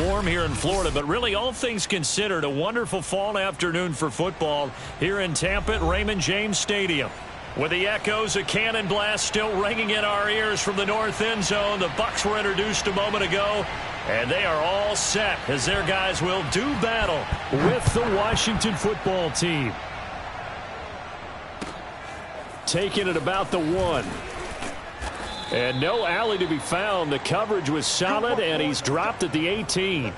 warm here in Florida, but really all things considered, a wonderful fall afternoon for football here in Tampa at Raymond James Stadium. With the echoes of cannon blast still ringing in our ears from the north end zone, the Bucs were introduced a moment ago, and they are all set as their guys will do battle with the Washington football team. Taking it about the 1. And no alley to be found. The coverage was solid, and he's dropped at the 18.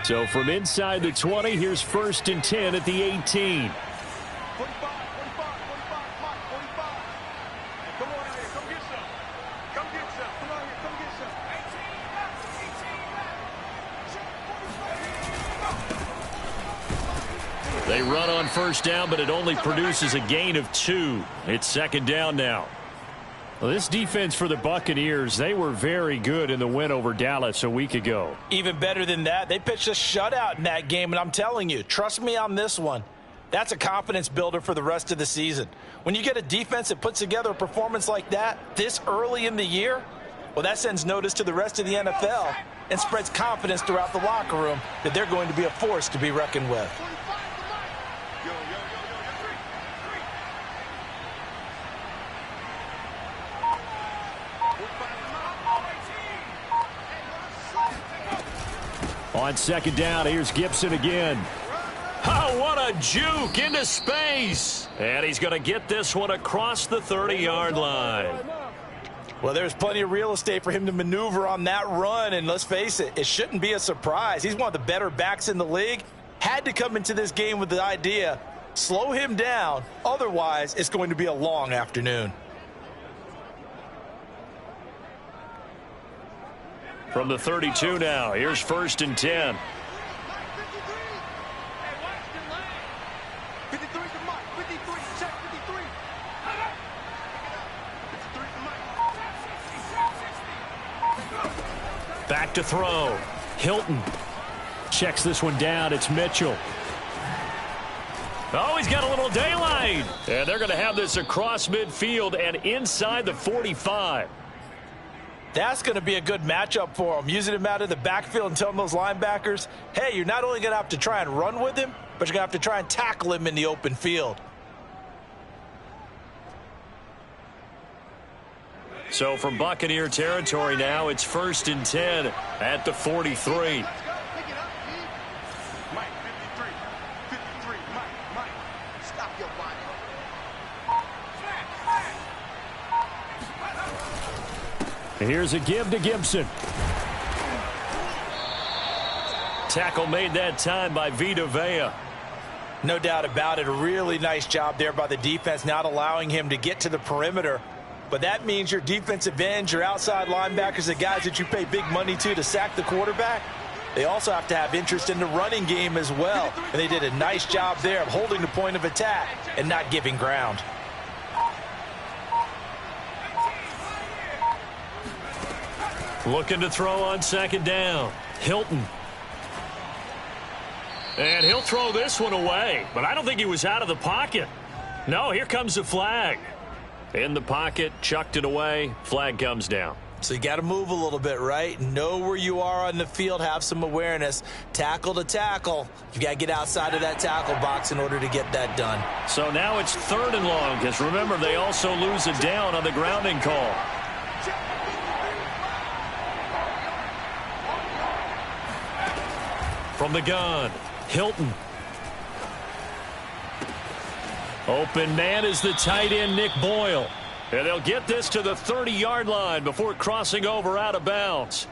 So from inside the 20, here's 1st and 10 at the 18. They run on 1st down, but it only produces a gain of 2. It's 2nd down now. Well, this defense for the Buccaneers, they were very good in the win over Dallas a week ago. Even better than that, they pitched a shutout in that game, and I'm telling you, trust me on this one, that's a confidence builder for the rest of the season. When you get a defense that puts together a performance like that this early in the year, well, that sends notice to the rest of the NFL and spreads confidence throughout the locker room that they're going to be a force to be reckoned with. On 2nd down, here's Gibson again. Oh, what a juke into space. And he's going to get this one across the 30-yard line. Well, there's plenty of real estate for him to maneuver on that run, and let's face it, it shouldn't be a surprise. He's one of the better backs in the league. Had to come into this game with the idea, slow him down, otherwise it's going to be a long afternoon. From the 32 now, here's 1st and 10. Back to throw. Hilton checks this one down. It's Mitchell. Oh, he's got a little daylight. And they're going to have this across midfield and inside the 45. That's going to be a good matchup for him, using him out of the backfield and telling those linebackers, hey, you're not only going to have to try and run with him, but you're going to have to try and tackle him in the open field. So from Buccaneer territory now, it's 1st and 10 at the 43. Here's a give to Gibson. Tackle made that time by Vita Vea. No doubt about it. A really nice job there by the defense, not allowing him to get to the perimeter. But that means your defensive ends, your outside linebackers, the guys that you pay big money to sack the quarterback, they also have to have interest in the running game as well. And they did a nice job there of holding the point of attack and not giving ground. Looking to throw on 2nd down. Hilton. And he'll throw this one away, but I don't think he was out of the pocket. No, here comes the flag. In the pocket, chucked it away, flag comes down. So you got to move a little bit, right? Know where you are on the field, have some awareness. Tackle to tackle. You got to get outside of that tackle box in order to get that done. So now it's 3rd and long, because remember, they also lose a down on the grounding call. From the gun, Hilton. Open man is the tight end, Nick Boyle. And they'll get this to the 30-yard line before crossing over out of bounds.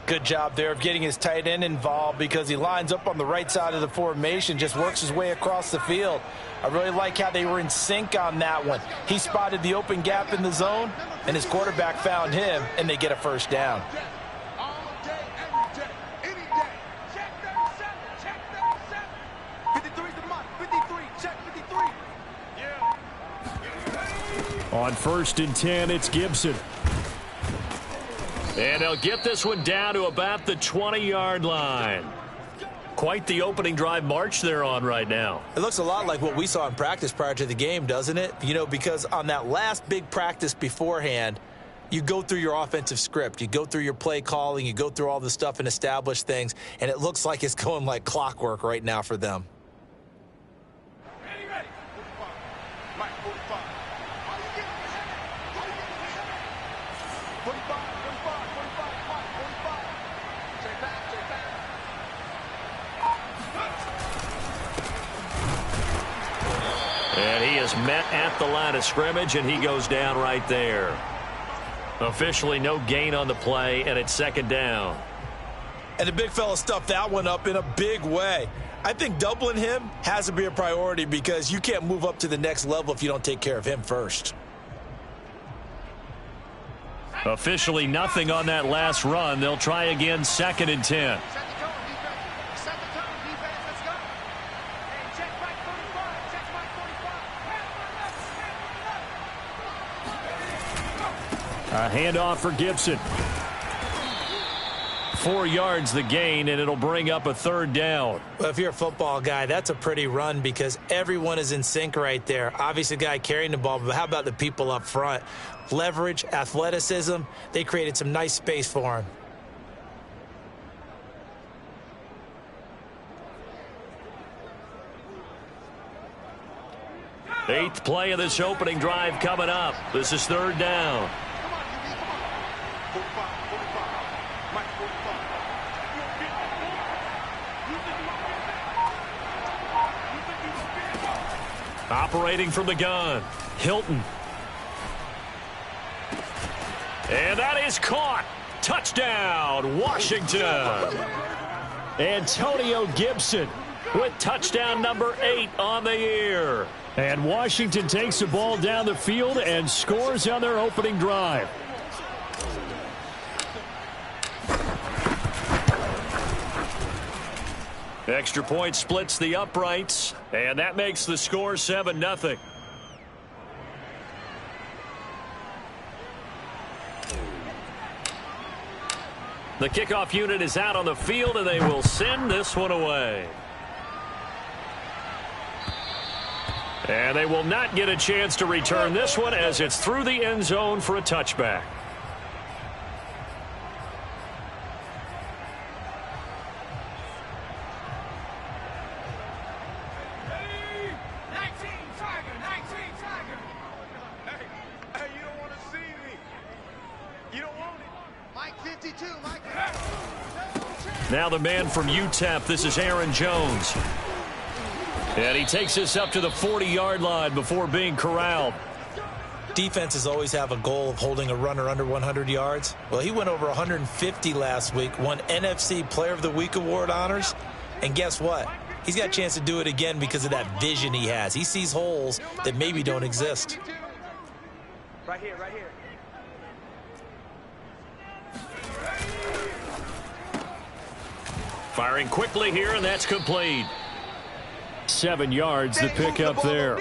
Good job there of getting his tight end involved because he lines up on the right side of the formation, just works his way across the field. I really like how they were in sync on that one. He spotted the open gap in the zone, and his quarterback found him, and they get a 1st down. On 1st and 10, it's Gibson. And they'll get this one down to about the 20-yard line. quite the opening drive march they're on right now. It looks a lot like what we saw in practice prior to the game, doesn't it? You know, because on that last big practice beforehand, you go through your offensive script. You go through your play calling. You go through all the stuff and establish things. And it looks like it's going like clockwork right now for them. And he is met at the line of scrimmage, and he goes down right there. Officially no gain on the play, and it's second down. And the big fella stuffed that one up in a big way. I think doubling him has to be a priority because you can't move up to the next level if you don't take care of him first. Officially nothing on that last run. They'll try again, 2nd and 10. A handoff for Gibson. 4 yards the gain, and it'll bring up a 3rd down. Well, if you're a football guy, that's a pretty run because everyone is in sync right there. Obviously, the guy carrying the ball, but how about the people up front? Leverage, athleticism, they created some nice space for him. Eighth play of this opening drive coming up. This is 3rd down. Operating from the gun, Hilton. And that is caught. Touchdown, Washington. Antonio Gibson with touchdown number 8 on the year. And Washington takes the ball down the field and scores on their opening drive. Extra point splits the uprights, and that makes the score 7-0. The kickoff unit is out on the field, and they will send this one away. And they will not get a chance to return this one as it's through the end zone for a touchback. Now the man from UTEP, this is Aaron Jones. And he takes this up to the 40-yard line before being corralled. Defenses always have a goal of holding a runner under 100 yards. Well, he went over 150 last week, won NFC Player of the Week award honors. And guess what? He's got a chance to do it again because of that vision he has. He sees holes that maybe don't exist. Right here, right here. Firing quickly here, and that's complete. 7 yards, the pickup there.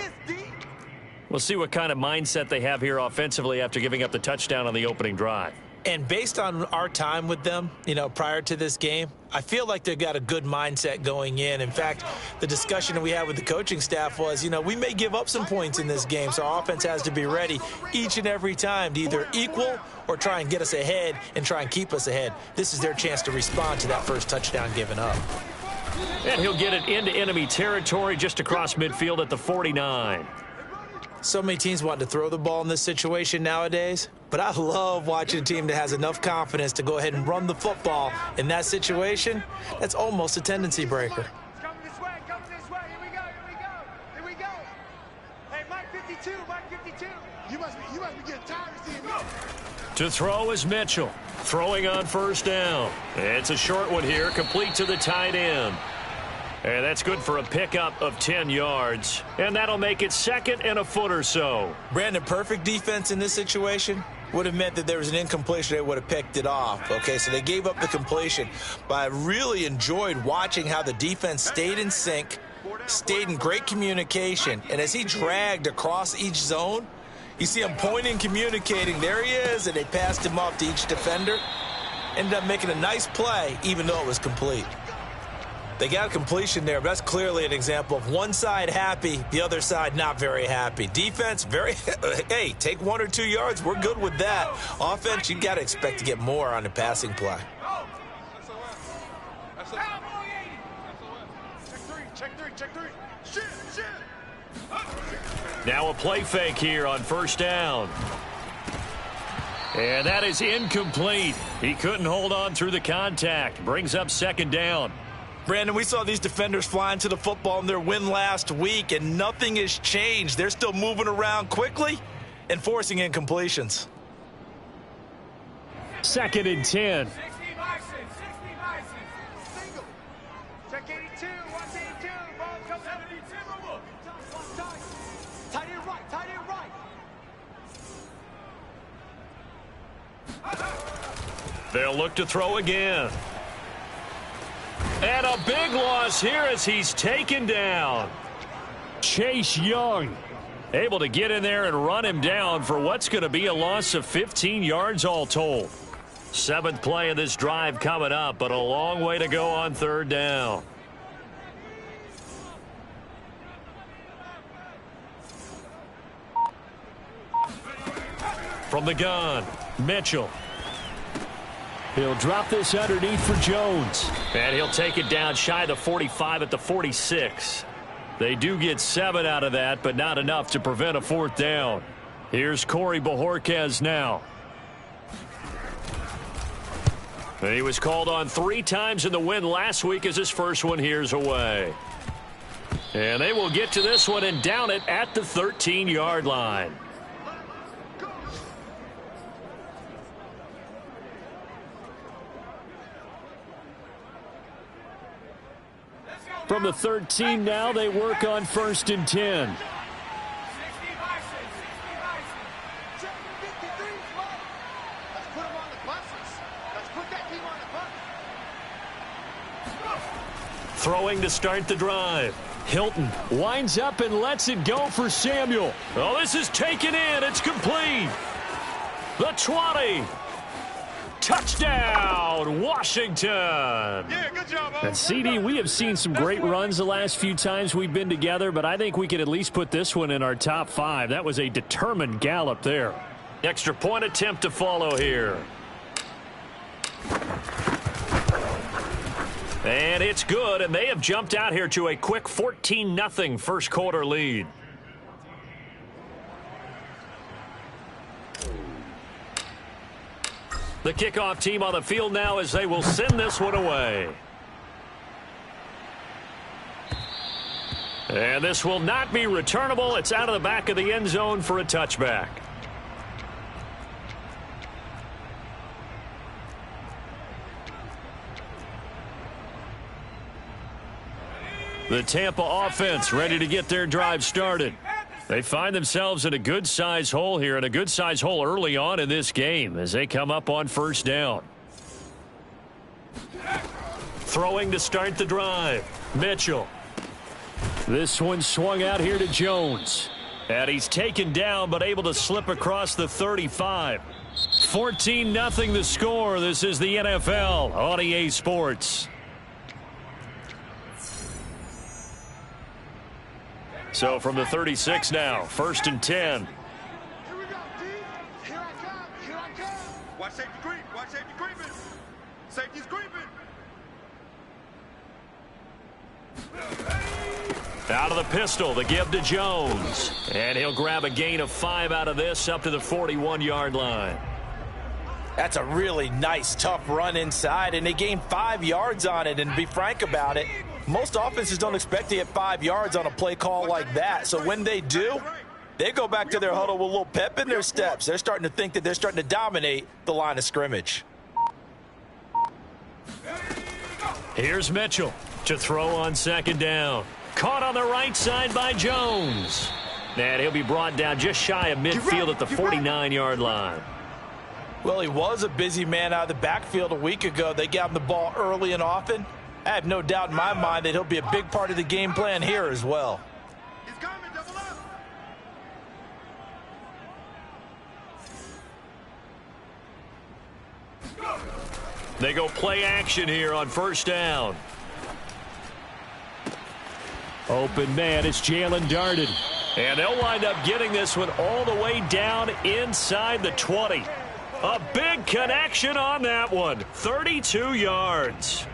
We'll see what kind of mindset they have here offensively after giving up the touchdown on the opening drive. And based on our time with them, you know, prior to this game, I feel like they've got a good mindset going in. In fact, the discussion that we had with the coaching staff was, you know, we may give up some points in this game, so our offense has to be ready each and every time to either equal or try and get us ahead and try and keep us ahead. This is their chance to respond to that first touchdown given up. And he'll get it into enemy territory just across midfield at the 49. So many teams want to throw the ball in this situation nowadays, but I love watching a team that has enough confidence to go ahead and run the football in that situation. That's almost a tendency breaker. Come this way, here we go. Hey, Mike 52, Mike 52. You must be getting tired of seeing me. To throw is Mitchell, throwing on first down. It's a short one here, complete to the tight end. And that's good for a pickup of 10 yards. And that'll make it 2nd and a foot or so. Brandon, perfect defense in this situation would have meant that there was an incompletion. They would have picked it off. Okay, so they gave up the completion. But I really enjoyed watching how the defense stayed in sync, stayed in great communication. And as he dragged across each zone, you see him pointing, communicating. There he is, and they passed him off to each defender. Ended up making a nice play, even though it was complete. They got a completion there, but that's clearly an example of one side happy, the other side not very happy. Defense, hey, take 1 or 2 yards, we're good with that. Offense, you got to expect to get more on the passing play. Check three. Shit. Now a play fake here on first down. And that is incomplete. He couldn't hold on through the contact. Brings up second down. Brandon, we saw these defenders flying to the football in their win last week, and nothing has changed. They're still moving around quickly and forcing incompletions. Second and 10. Check 82, watch 82. Ball comes up. Tight end right. They'll look to throw again. And a big loss here as he's taken down. Chase Young able to get in there and run him down for what's going to be a loss of 15 yards all told. 7th play of this drive coming up, but a long way to go on third down. From the gun, Mitchell. He'll drop this underneath for Jones. And he'll take it down shy of the 45 at the 46. They do get 7 out of that, but not enough to prevent a 4th down. Here's Corey Bojorquez now. And he was called on 3 times in the win last week as his first one here's away. And they will get to this one and down it at the 13-yard line. From the 13 now, they work on 1st and 10. Let's put him on the buses. Let's put that team on the bus. Throwing to start the drive. Hilton winds up and lets it go for Samuel. Oh, this is taken in. It's complete. The 20. Touchdown, Washington. Yeah, good job, And CD, we have seen some great runs the last few times we've been together, but I think we could at least put this one in our top 5. That was a determined gallop there. Extra point attempt to follow here. And it's good, and they have jumped out here to a quick 14-0 first quarter lead. The kickoff team on the field now as they will send this one away. And this will not be returnable. It's out of the back of the end zone for a touchback. The Tampa offense ready to get their drive started. They find themselves in a good-size hole here, and a good-size hole early on in this game as they come up on first down. Throwing to start the drive. Mitchell. This one swung out here to Jones. And he's taken down but able to slip across the 35. 14-0 the score. This is the NFL on EA Sports. So from the 36 now, 1st and 10. Here we go, D. Here I come. Watch safety creep. Watch safety creeping. Safety's creeping. Out of the pistol, the give to Jones. And he'll grab a gain of 5 out of this up to the 41-yard line. That's a really nice, tough run inside, and they gained 5 yards on it. And to be frank about it, most offenses don't expect to get 5 yards on a play call like that. So when they do, they go back to their huddle with a little pep in their steps. They're starting to think that they're starting to dominate the line of scrimmage. Here's Mitchell to throw on second down. Caught on the right side by Jones. And he'll be brought down just shy of midfield at the 49-yard line. Well, he was a busy man out of the backfield a week ago. They got him the ball early and often. I have no doubt in my mind that he'll be a big part of the game plan here as well. He's coming, double up. They go play action here on first down. Open man, it's Jalen Darden. And they'll wind up getting this one all the way down inside the 20. A big connection on that one. 32 yards.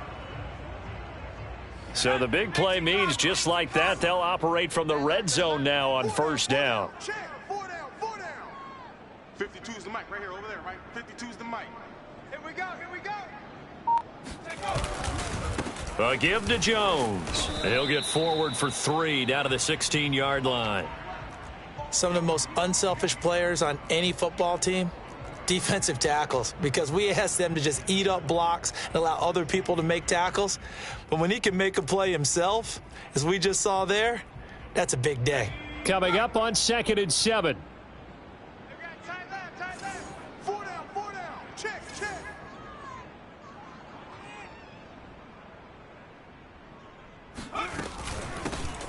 So the big play means just like that, they'll operate from the red zone now on first down. Check. 4 down, 4 down. 52 is the mic right here, over there, right? 52 is the mic. Here we go, here we go. A give to Jones. He'll get forward for 3 down to the 16-yard line. Some of the most unselfish players on any football team, defensive tackles, because we ask them to just eat up blocks and allow other people to make tackles. But when he can make a play himself, as we just saw there, that's a big day. Coming up on 2nd and 7. Tight left. 4 down, 4 down. Check.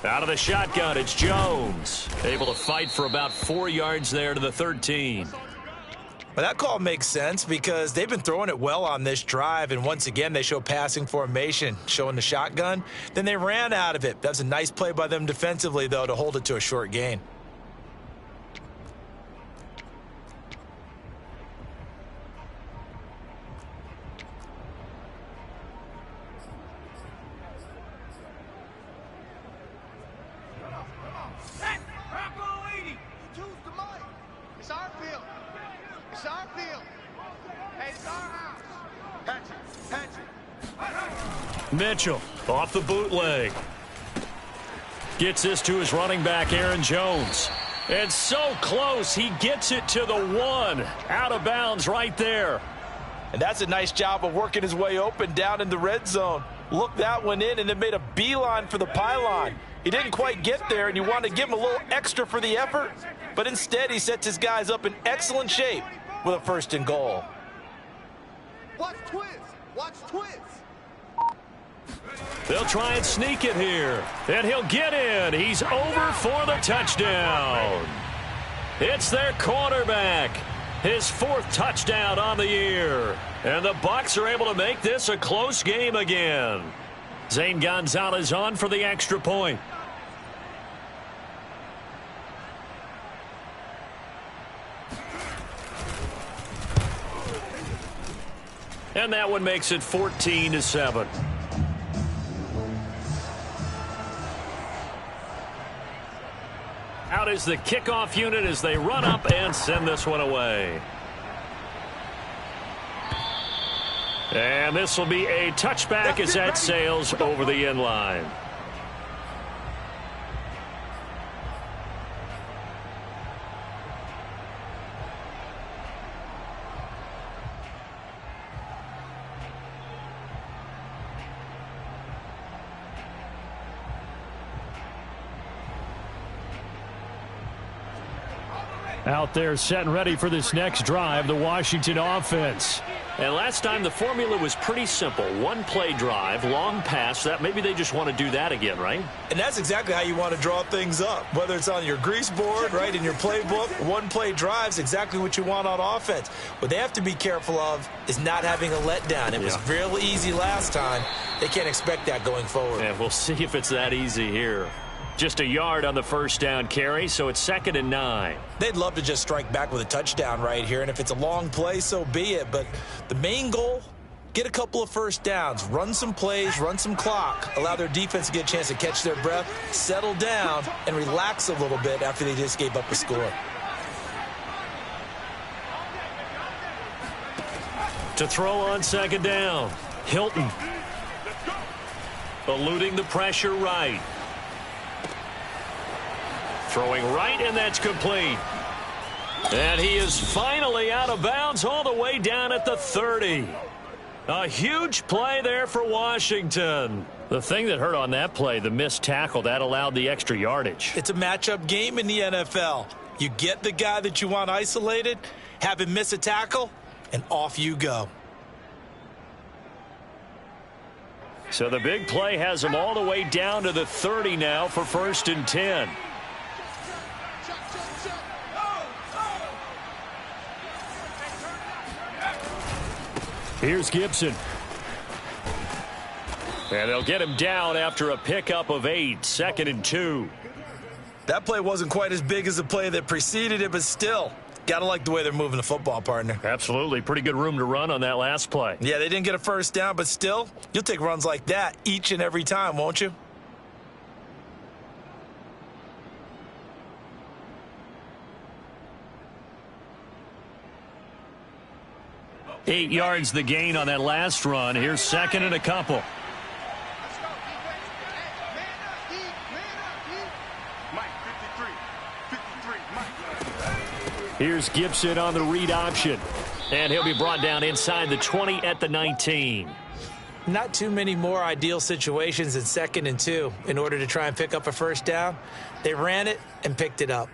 Out of the shotgun, it's Jones. Able to fight for about 4 yards there to the 13. Well, that call makes sense because they've been throwing it well on this drive, and once again, they show passing formation, showing the shotgun. Then they ran out of it. That's a nice play by them defensively, though, to hold it to a short gain. Mitchell off the bootleg. Gets this to his running back, Aaron Jones. And so close, he gets it to the 1. Out of bounds right there. And that's a nice job of working his way open down in the red zone. Looked that one in and then made a beeline for the pylon. He didn't quite get there, and you want to give him a little extra for the effort. But instead, he sets his guys up in excellent shape with a 1st and goal. Watch twins. They'll try and sneak it here. And he'll get in. He's over for the touchdown. It's their quarterback. His 4th touchdown on the year. And the Bucs are able to make this a close game again. Zane Gonzalez on for the extra point. And that one makes it 14-7. Out is the kickoff unit as they run up and send this one away. And this will be a touchback as that sails over the end line. Out there set and ready for this next drive, the Washington offense. And last time the formula was pretty simple. 1-play drive, long pass. That maybe they just want to do that again, right? And that's exactly how you want to draw things up. Whether it's on your grease board, right, in your playbook, 1-play drive's exactly what you want on offense. What they have to be careful of is not having a letdown. It was real easy last time. They can't expect that going forward. Yeah, we'll see if it's that easy here. Just a yard on the 1st down carry, so it's 2nd and 9. They'd love to just strike back with a touchdown right here, and if it's a long play, so be it. But the main goal, get a couple of 1st downs, run some plays, run some clock, allow their defense to get a chance to catch their breath, settle down, and relax a little bit after they just gave up a score. To throw on 2nd down, Hilton. Eluding the pressure right. Throwing right, and that's complete. And he is finally out of bounds all the way down at the 30. A huge play there for Washington. The thing that hurt on that play, the missed tackle, that allowed the extra yardage. It's a matchup game in the NFL. You get the guy that you want isolated, have him miss a tackle, and off you go. So the big play has him all the way down to the 30 now for 1st and 10. Here's Gibson. And they'll get him down after a pickup of 8, 2nd and 2. That play wasn't quite as big as the play that preceded it, but still, got to like the way they're moving the football, partner. Absolutely. Pretty good room to run on that last play. Yeah, they didn't get a first down, but still, you'll take runs like that each and every time, won't you? Eight yards the gain on that last run. Here's 2nd and a couple. Let's go, defense. Hey, man up, D. Man up, D. Mike, 53. 53, Mike. Here's Gibson on the read option. And he'll be brought down inside the 20 at the 19. Not too many more ideal situations in 2nd and 2 in order to try and pick up a first down. They ran it and picked it up.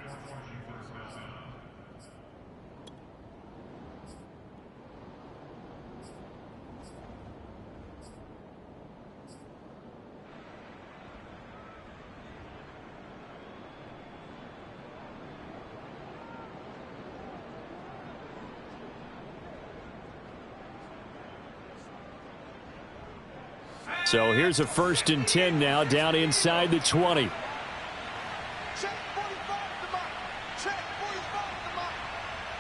So here's a 1st and 10 now, down inside the 20. Check 45 to Mike. Check 45 to Mike.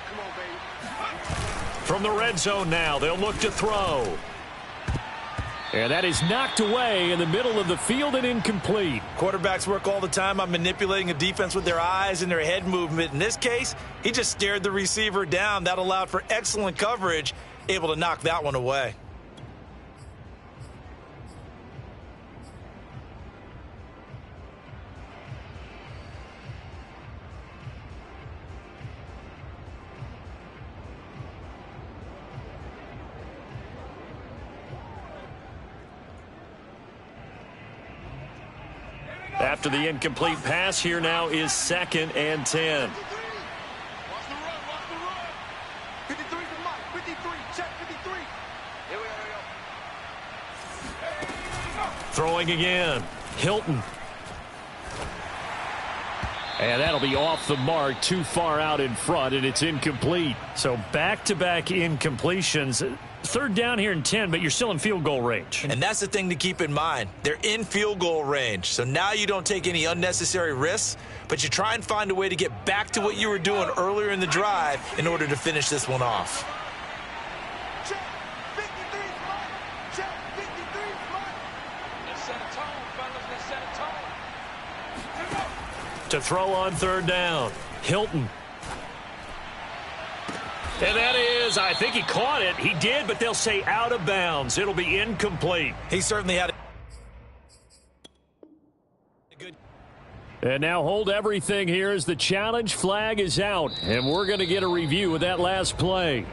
Come on, baby. From the red zone now, they'll look to throw. And that is knocked away in the middle of the field and incomplete. Quarterbacks work all the time on manipulating a defense with their eyes and their head movement. In this case, he just stared the receiver down. That allowed for excellent coverage, able to knock that one away. After the incomplete pass, here now is 2nd and 10. Watch the run, watch the run. 53 to Mike, 53, check 53. Here we go. Throwing again. Hilton. And that'll be off the mark, too far out in front, and it's incomplete. So back-to-back incompletions. 3rd down here and 10, but you're still in field goal range. And that's the thing to keep in mind. They're in field goal range. So now you don't take any unnecessary risks, but you try and find a way to get back to what you were doing earlier in the drive in order to finish this one off. Check 53 Mike. Check 53 Mike. Let's set a tone, fellas. Let's set a tone. To throw on 3rd down. Hilton. And that is, I think he caught it. He did, but they'll say out of bounds. It'll be incomplete. He certainly had a good. And now hold everything here as the challenge flag is out. And we're going to get a review of that last play.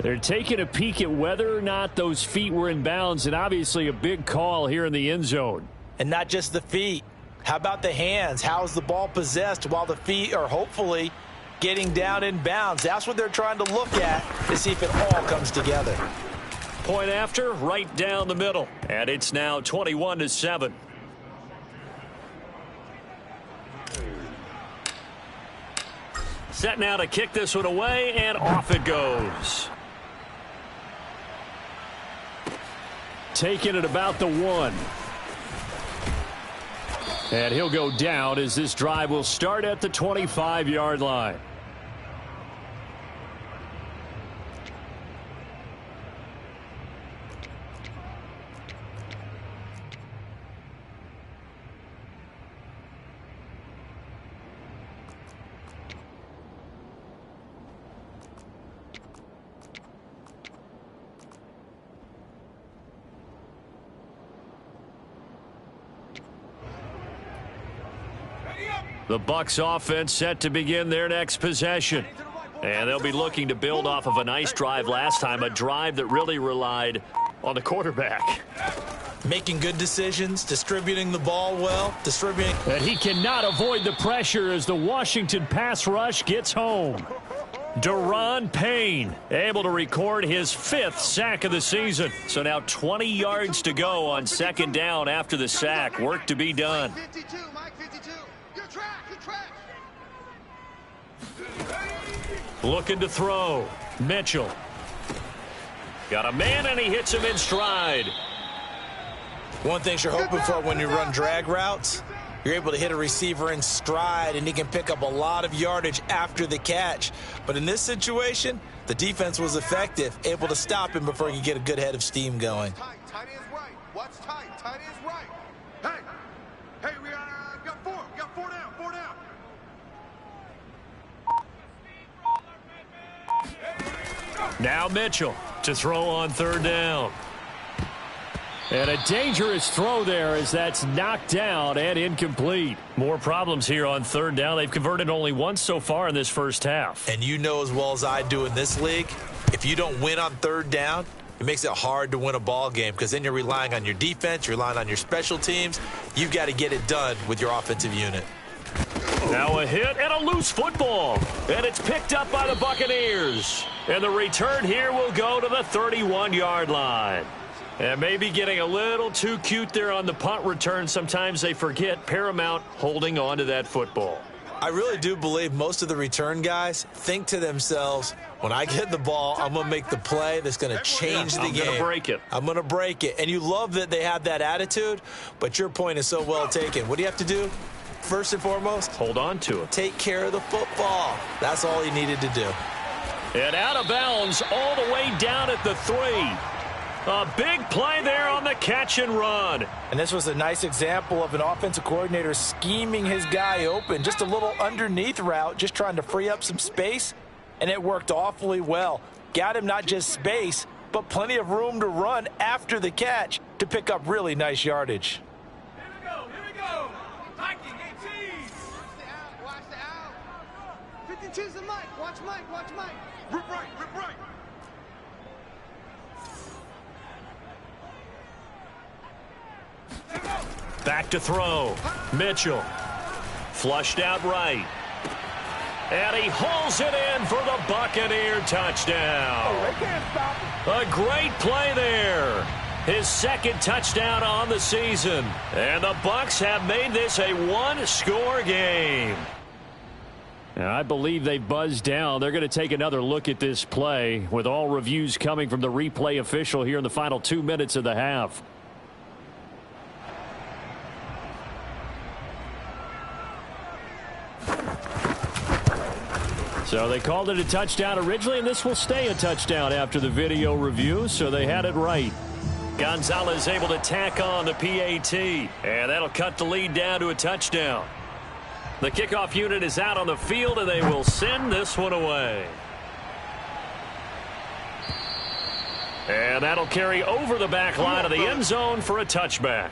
They're taking a peek at whether or not those feet were in bounds, and obviously a big call here in the end zone. And not just the feet. How about the hands? How's the ball possessed while the feet are hopefully getting down in bounds? That's what they're trying to look at to see if it all comes together. Point after, right down the middle. And it's now 21-7. Set now to kick this one away, and off it goes. Taking it about the 1. And he'll go down as this drive will start at the 25-yard line. The Bucs offense set to begin their next possession. And they'll be looking to build off of a nice drive last time, a drive that really relied on the quarterback. Making good decisions, distributing the ball well, distributing. And he cannot avoid the pressure as the Washington pass rush gets home. Deron Payne able to record his 5th sack of the season. So now 20 yards to go on 2nd down after the sack. Work to be done. 52, Mike 52. You're trash, you're trash. Looking to throw. Mitchell. Got a man, and he hits him in stride. One thing you're hoping for when you run drag routes, you're able to hit a receiver in stride, and he can pick up a lot of yardage after the catch. But in this situation, the defense was effective, able to stop him before he could get a good head of steam going. Tight is right. What's tight? Tight is right. Hey, we got four. Got four down. Four down. Now Mitchell to throw on third down. And a dangerous throw there as that's knocked down and incomplete. More problems here on third down. They've converted only once so far in this first half. And you know as well as I do in this league, if you don't win on third down, it makes it hard to win a ball game because then you're relying on your defense, you're relying on your special teams. You've got to get it done with your offensive unit. Now a hit and a loose football. And it's picked up by the Buccaneers. And the return here will go to the 31-yard line. And maybe getting a little too cute there on the punt return. Sometimes they forget Paramount holding on to that football. I really do believe most of the return guys think to themselves, when I get the ball, I'm going to make the play that's going to change the game. I'm going to break it. I'm going to break it. And you love that they have that attitude, but your point is so well taken. What do you have to do? First and foremost, hold on to it. Take care of the football. That's all he needed to do. And out of bounds all the way down at the 3. A big play there on the catch and run. And this was a nice example of an offensive coordinator scheming his guy open. Just a little underneath route, just trying to free up some space. And it worked awfully well. Got him not just space, but plenty of room to run after the catch to pick up really nice yardage. Here we go. Viking 18. Watch the out. 52's the Mike. Watch Mike. Rip right. Back to throw. Mitchell. Flushed out right. And he hauls it in for the Buccaneer touchdown. Oh, they can't stop him. A great play there. His second touchdown on the season. And the Bucs have made this a one-score game. And I believe they buzzed down. They're going to take another look at this play with all reviews coming from the replay official here in the final 2 minutes of the half. So they called it a touchdown originally, and this will stay a touchdown after the video review, so they had it right. Gonzalez able to tack on the PAT, and that'll cut the lead down to a touchdown. The kickoff unit is out on the field, and they will send this one away. And that'll carry over the back line of the end zone for a touchback.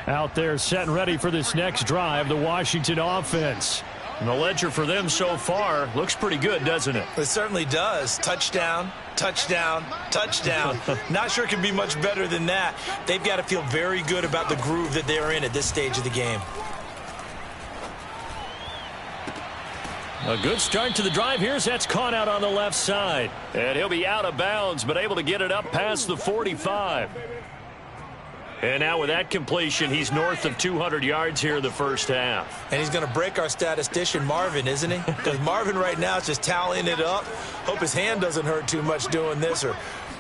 Out there set and ready for this next drive, the Washington offense. And the ledger for them so far looks pretty good, doesn't it? It certainly does. Touchdown, touchdown, touchdown. Not sure it can be much better than that. They've got to feel very good about the groove that they're in at this stage of the game. A good start to the drive. Here's that's caught out on the left side. And he'll be out of bounds, but able to get it up past the 45. And now with that completion, he's north of 200 yards here in the first half. And he's going to break our statistician, Marvin, isn't he? Because Marvin right now is just tallying it up. Hope his hand doesn't hurt too much doing this or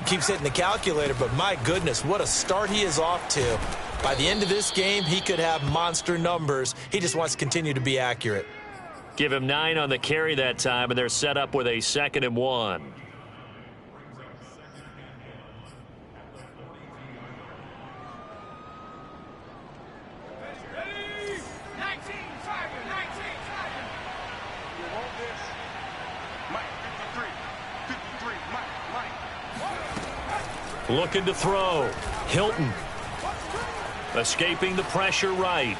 keeps hitting the calculator. But my goodness, what a start he is off to. By the end of this game, he could have monster numbers. He just wants to continue to be accurate. Give him 9 on the carry that time, and they're set up with a 2nd and 1. Looking to throw. Hilton. Escaping the pressure right.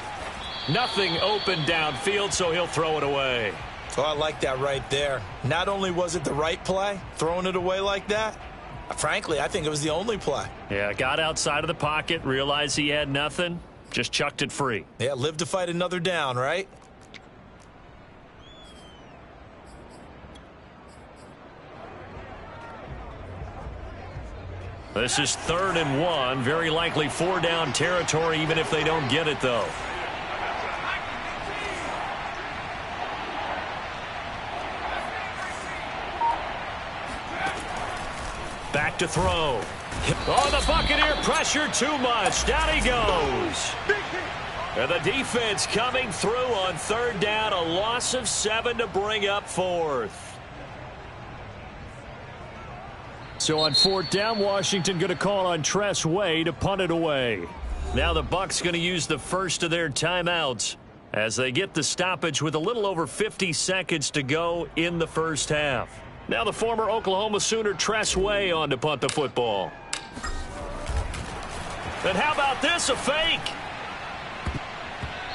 Nothing open downfield, so he'll throw it away. Oh, I like that right there. Not only was it the right play, throwing it away like that, frankly, I think it was the only play. Yeah, got outside of the pocket, realized he had nothing, just chucked it free. Yeah, live to fight another down, right? This is 3rd and 1. Very likely 4-down territory, even if they don't get it, though. Back to throw. Oh, the Buccaneer pressure too much. Down he goes. And the defense coming through on third down. A loss of 7 to bring up fourth. So on fourth down, Washington going to call on Rzsl to punt it away. Now the Bucs going to use the first of their timeouts as they get the stoppage with a little over 50 seconds to go in the first half. Now the former Oklahoma Sooner Rzsl on to punt the football. And how about this, a fake?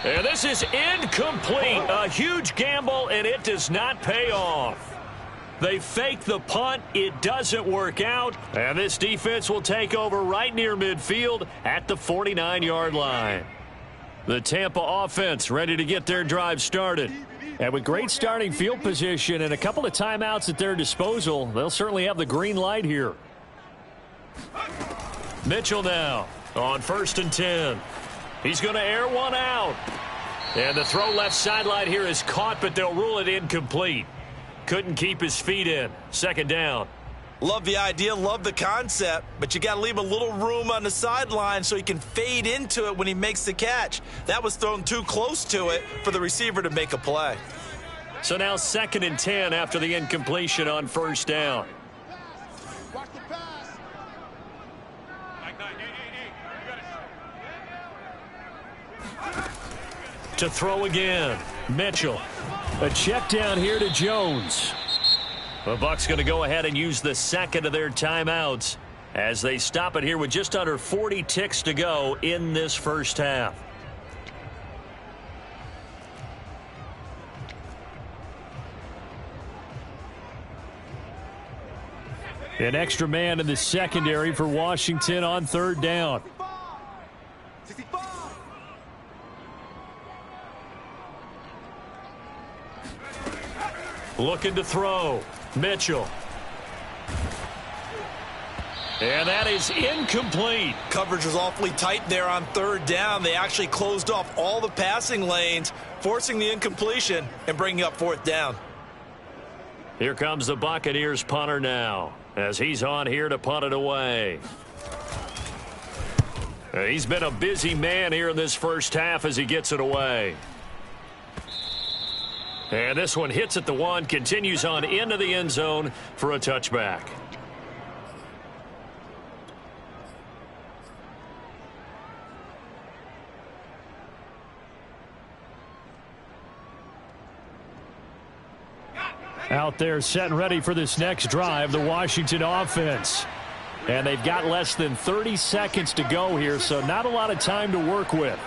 And this is incomplete. A huge gamble, and it does not pay off. They fake the punt. It doesn't work out. And this defense will take over right near midfield at the 49-yard line. The Tampa offense ready to get their drive started. And with great starting field position and a couple of timeouts at their disposal, they'll certainly have the green light here. Mitchell now on 1st and 10. He's going to air one out. And the throw left sideline here is caught, but they'll rule it incomplete. Couldn't keep his feet in. 2nd down. Love the idea, love the concept, but you got to leave a little room on the sideline so he can fade into it when he makes the catch. That was thrown too close to it for the receiver to make a play. So now 2nd and 10 after the incompletion on 1st down. To throw again, Mitchell. A check down here to Jones. The Bucs going to go ahead and use the 2nd of their timeouts as they stop it here with just under 40 ticks to go in this first half. An extra man in the secondary for Washington on 3rd down. Looking to throw. Mitchell. And that is incomplete. Coverage was awfully tight there on 3rd down. They actually closed off all the passing lanes, forcing the incompletion and bringing up 4th down. Here comes the Buccaneers punter now as he's on here to punt it away. He's been a busy man here in this first half as he gets it away. And this one hits at the 1, continues on into the end zone for a touchback. Out there set and ready for this next drive, the Washington offense. And they've got less than 30 seconds to go here, so not a lot of time to work with.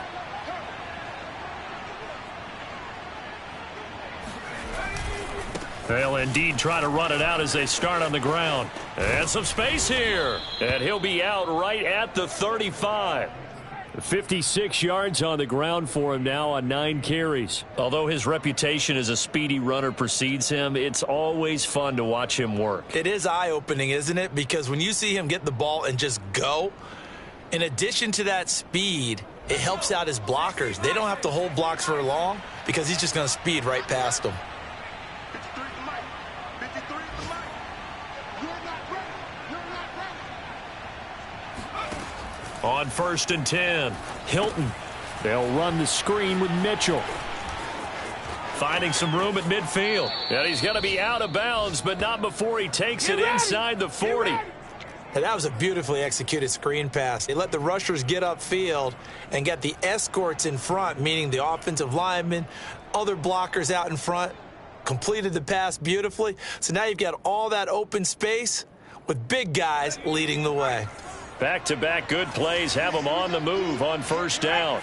They'll indeed try to run it out as they start on the ground. And some space here. And he'll be out right at the 35. 56 yards on the ground for him now on 9 carries. Although his reputation as a speedy runner precedes him, it's always fun to watch him work. It is eye-opening, isn't it? Because when you see him get the ball and just go, in addition to that speed, it helps out his blockers. They don't have to hold blocks for long because he's just going to speed right past them. On 1st and 10, Hilton. They'll run the screen with Mitchell. Finding some room at midfield. And he's going to be out of bounds, but not before he takes it inside the 40. And that was a beautifully executed screen pass. They let the rushers get upfield and get the escorts in front, meaning the offensive linemen, other blockers out in front, completed the pass beautifully. So now you've got all that open space with big guys leading the way. Back-to-back good plays have them on the move on 1st down.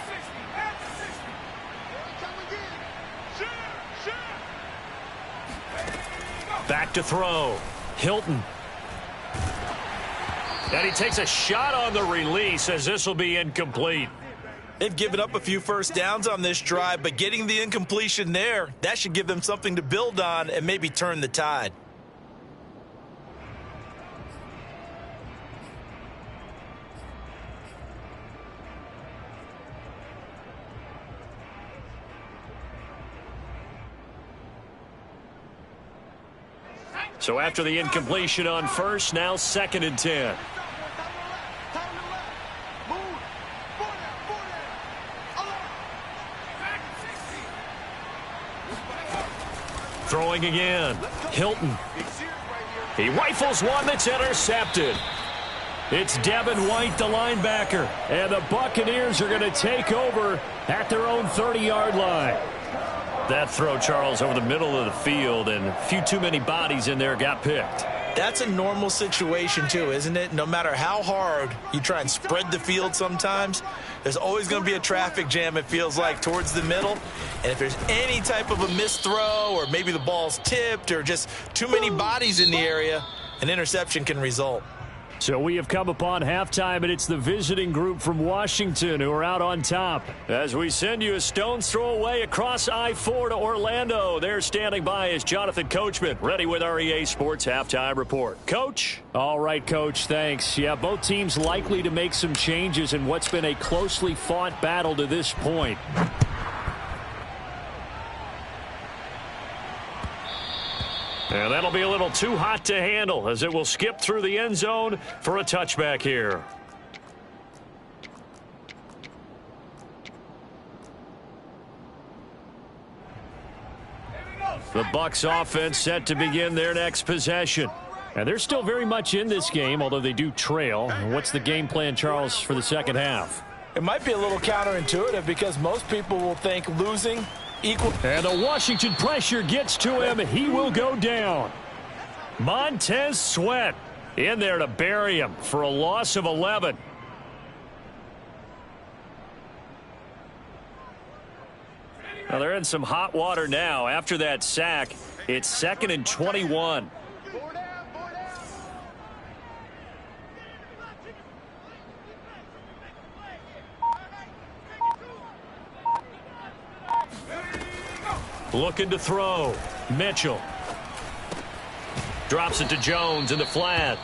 Back to throw. Hilton. And he takes a shot on the release as this will be incomplete. They've given up a few first downs on this drive, but getting the incompletion there, that should give them something to build on and maybe turn the tide. So after the incompletion on first, now 2nd and 10. Throwing again. Hilton. He rifles one that's intercepted. It's Devin White, the linebacker. And the Buccaneers are going to take over at their own 30-yard line. That throw, Charles, over the middle of the field, and a few too many bodies in there got picked. That's a normal situation, too, isn't it? No matter how hard you try and spread the field sometimes, there's always going to be a traffic jam, it feels like, towards the middle. And if there's any type of a missed throw or maybe the ball's tipped or just too many bodies in the area, an interception can result. So we have come upon halftime, and it's the visiting group from Washington who are out on top. As we send you a stone's throw away across I-4 to Orlando. There standing by is Jonathan Coachman, ready with our EA Sports Halftime Report. Coach? All right, Coach, thanks. Yeah, both teams likely to make some changes in what's been a closely fought battle to this point. And that'll be a little too hot to handle as it will skip through the end zone for a touchback here. The Bucs offense set to begin their next possession. And they're still very much in this game, although they do trail. What's the game plan, Charles, for the second half? It might be a little counterintuitive because most people will think losing equal. And the Washington pressure gets to him. He will go down. Montez Sweat in there to bury him for a loss of 11. Now they're in some hot water now. After that sack, it's 2nd and 21. Looking to throw. Mitchell. Drops it to Jones in the flat.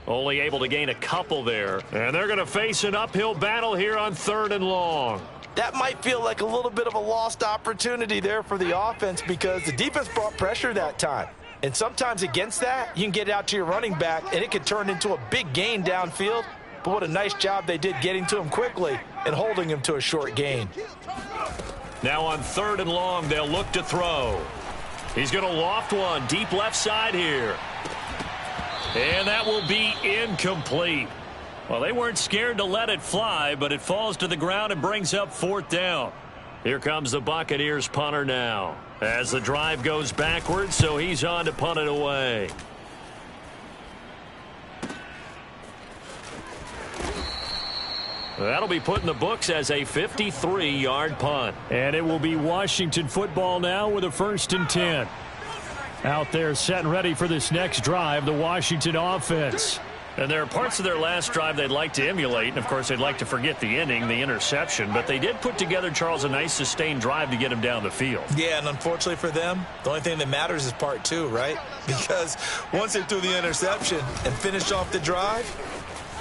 Only able to gain a couple there. And they're going to face an uphill battle here on 3rd and long. That might feel like a little bit of a lost opportunity there for the offense because the defense brought pressure that time. And sometimes against that, you can get it out to your running back, and it could turn into a big gain downfield. But what a nice job they did getting to him quickly and holding him to a short gain. Now on 3rd and long, they'll look to throw. He's going to loft one deep left side here. And that will be incomplete. Well, they weren't scared to let it fly, but it falls to the ground and brings up 4th down. Here comes the Buccaneers punter now. As the drive goes backwards, so he's on to punt it away. That'll be put in the books as a 53-yard punt. And it will be Washington football now with a 1st and 10. Out there set and ready for this next drive, the Washington offense. And there are parts of their last drive they'd like to emulate. And, of course, they'd like to forget the ending, the interception. But they did put together, Charles, a nice sustained drive to get him down the field. Yeah, and unfortunately for them, the only thing that matters is part 2, right? Because once they threw the interception and finished off the drive,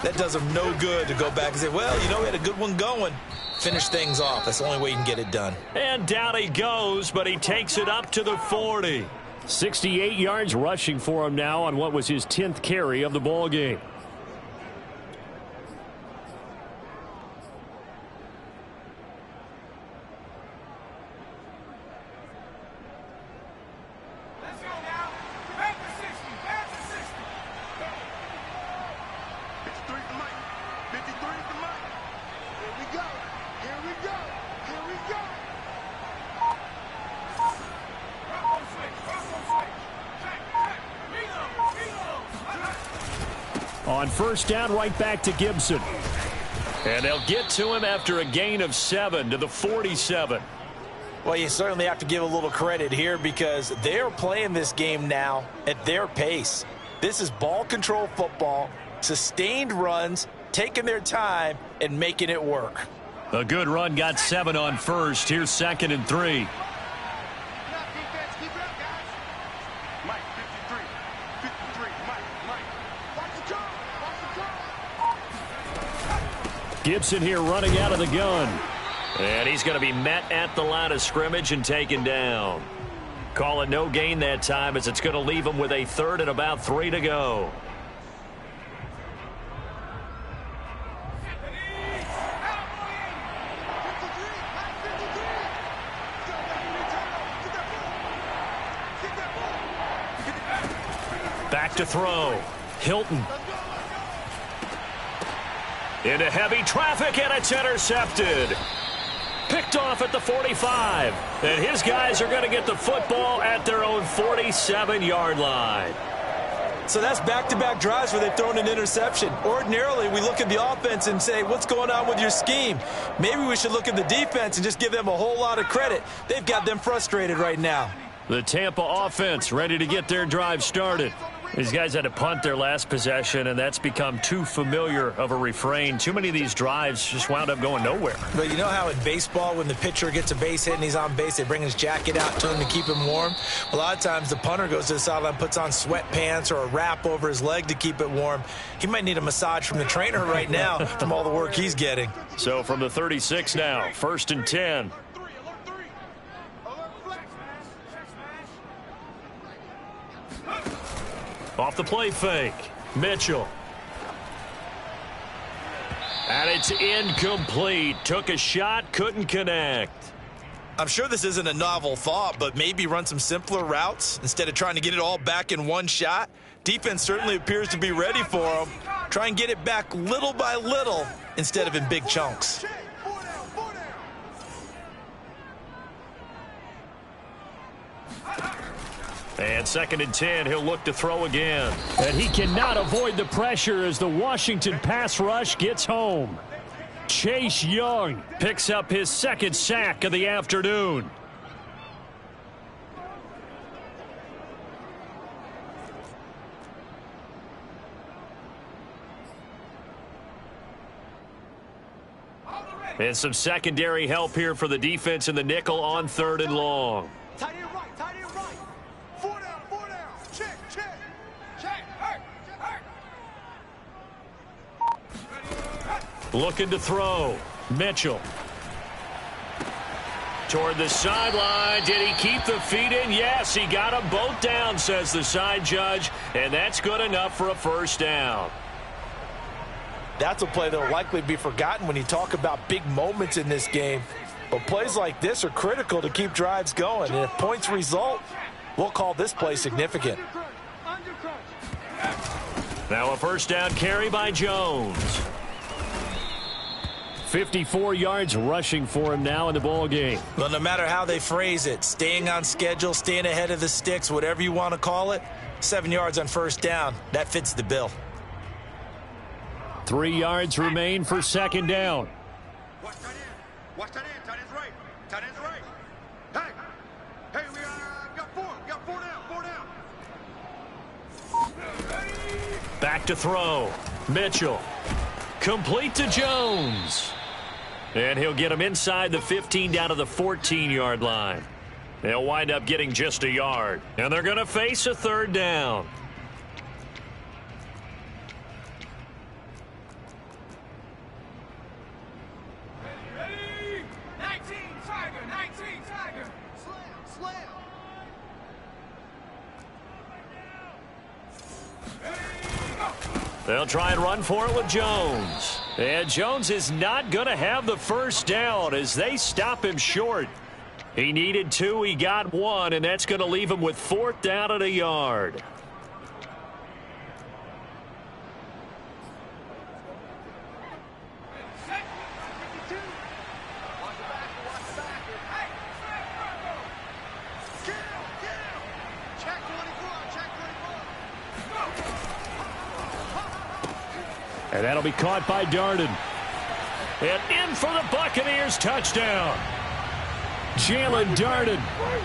that does them no good to go back and say, well, you know, we had a good one going. Finish things off. That's the only way you can get it done. And down he goes, but he takes it up to the 40. 68 yards rushing for him now on what was his 10th carry of the ball game. On 1st down, right back to Gibson. And they'll get to him after a gain of 7 to the 47. Well, you certainly have to give a little credit here because they're playing this game now at their pace. This is ball control football, sustained runs, taking their time and making it work. A good run got 7 on 1st. Here's 2nd and 3. Gibson here running out of the gun. And he's going to be met at the line of scrimmage and taken down. Call it no gain that time as it's going to leave them with a third and about 3 to go. Back to throw. Hilton. Into heavy traffic, and it's intercepted. Picked off at the 45. And his guys are going to get the football at their own 47-yard line. So that's back-to-back drives where they've thrown an interception. Ordinarily, we look at the offense and say, what's going on with your scheme? Maybe we should look at the defense and just give them a whole lot of credit. They've got them frustrated right now. The Tampa offense ready to get their drive started. These guys had to punt their last possession, and that's become too familiar of a refrain. Too many of these drives just wound up going nowhere. But you know how in baseball, when the pitcher gets a base hit and he's on base, they bring his jacket out to him to keep him warm? A lot of times the punter goes to the sideline, puts on sweatpants or a wrap over his leg to keep it warm. He might need a massage from the trainer right now from all the work he's getting. So from the 36 now, 1st and 10. Off the play fake. Mitchell. And it's incomplete. Took a shot, couldn't connect. I'm sure this isn't a novel thought, but maybe run some simpler routes instead of trying to get it all back in one shot. Defense certainly appears to be ready for him. Try and get it back little by little instead of in big chunks. And 2nd and 10, he'll look to throw again. And he cannot avoid the pressure as the Washington pass rush gets home. Chase Young picks up his 2nd sack of the afternoon. And some secondary help here for the defense in the nickel on 3rd and long. Tight end right, tight end right. 4 down, 4 down. Check, check. Check, hurt, hurt. Looking to throw. Mitchell. Toward the sideline. Did he keep the feet in? Yes, he got them both down, says the side judge. And that's good enough for a 1st down. That's a play that will likely be forgotten when you talk about big moments in this game. But plays like this are critical to keep drives going. And if points result, we'll call this play significant. Now a 1st down carry by Jones. 54 yards rushing for him now in the ball game. Well, no matter how they phrase it, staying on schedule, staying ahead of the sticks, whatever you want to call it, 7 yards on 1st down, that fits the bill. 3 yards remain for 2nd down. Watch that in. Watch that in. Tight end's right. Tight end's right. Hey. Hey, we got 4. We got 4 down. 4 down. Back to throw. Mitchell. Complete to Jones. And he'll get him inside the 15 down to the 14-yard line. They'll wind up getting just a yard. And they're going to face a 3rd down. They'll try and run for it with Jones. And Jones is not going to have the 1st down as they stop him short. He needed 2, he got 1, and that's going to leave him with 4th down at a yard. And that'll be caught by Darden. And in for the Buccaneers touchdown. Jalen Darden,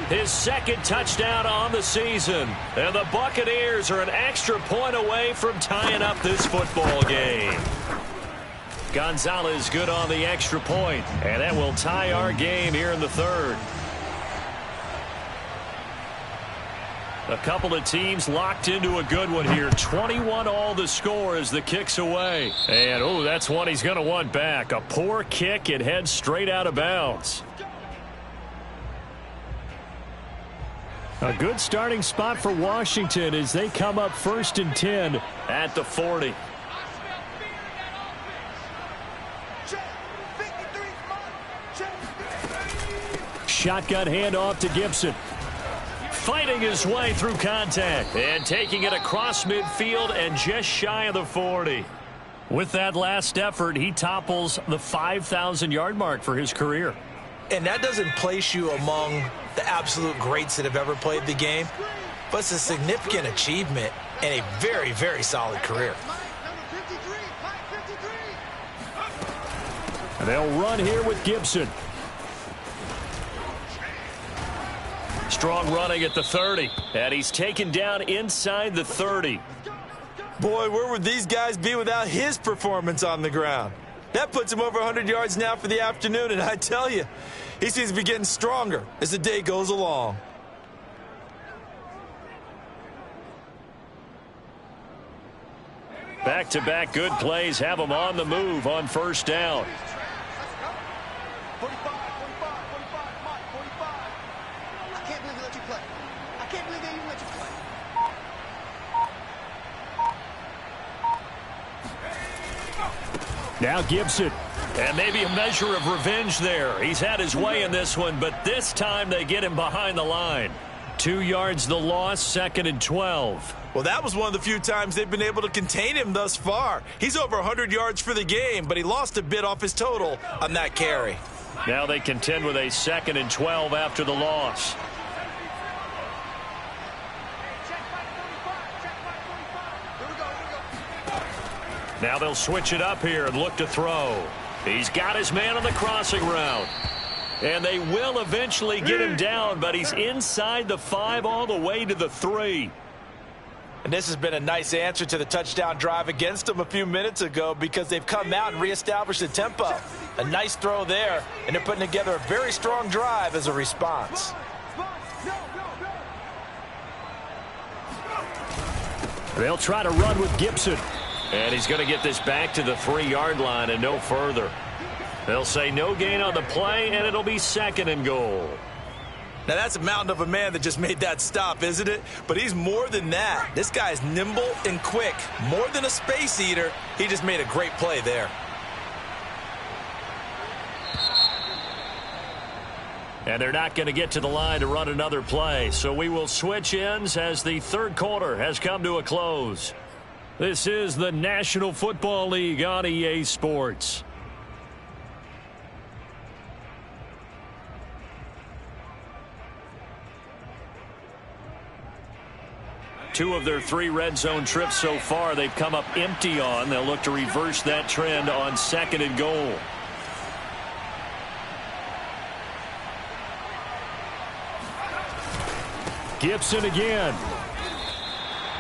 his 2nd touchdown on the season. And the Buccaneers are an extra point away from tying up this football game. Gonzalez good on the extra point. And that will tie our game here in the 3rd. A couple of teams locked into a good one here. 21 all the score as the kick's away. And, oh, that's one he's going to want back. A poor kick. It heads straight out of bounds. A good starting spot for Washington as they come up 1st and 10 at the 40. Shotgun handoff to Gibson. Fighting his way through contact and taking it across midfield and just shy of the 40. With that last effort, he topples the 5,000-yard mark for his career. And that doesn't place you among the absolute greats that have ever played the game, but it's a significant achievement and a very, very solid career. They'll run here with Gibson. Strong running at the 30, and he's taken down inside the 30. Boy, where would these guys be without his performance on the ground? That puts him over 100 yards now for the afternoon, and I tell you, he seems to be getting stronger as the day goes along. Back-to-back good plays have him on the move on 1st down. 45, 45, 45, Mike, 45. I can't believe they let you play. I can't believe they even let you play. Now Gibson. And maybe a measure of revenge there. He's had his way in this one, but this time they get him behind the line. 2 yards the loss, 2nd and 12. Well, that was one of the few times they've been able to contain him thus far. He's over 100 yards for the game, but he lost a bit off his total on that carry. Now they contend with a 2nd and 12 after the loss. Now they'll switch it up here and look to throw. He's got his man on the crossing route. And they will eventually get him down, but he's inside the 5 all the way to the 3. And this has been a nice answer to the touchdown drive against them a few minutes ago because they've come out and reestablished the tempo. A nice throw there, and they're putting together a very strong drive as a response. They'll try to run with Gibson. And he's going to get this back to the 3-yard line and no further. They'll say no gain on the play, and it'll be 2nd and goal. Now, that's a mountain of a man that just made that stop, isn't it? But he's more than that. This guy's nimble and quick. More than a space eater, he just made a great play there. And they're not going to get to the line to run another play. So we will switch ends as the 3rd quarter has come to a close. This is the National Football League on EA Sports. Two of their 3 red zone trips so far they've come up empty on. They'll look to reverse that trend on 2nd and goal. Gibson again.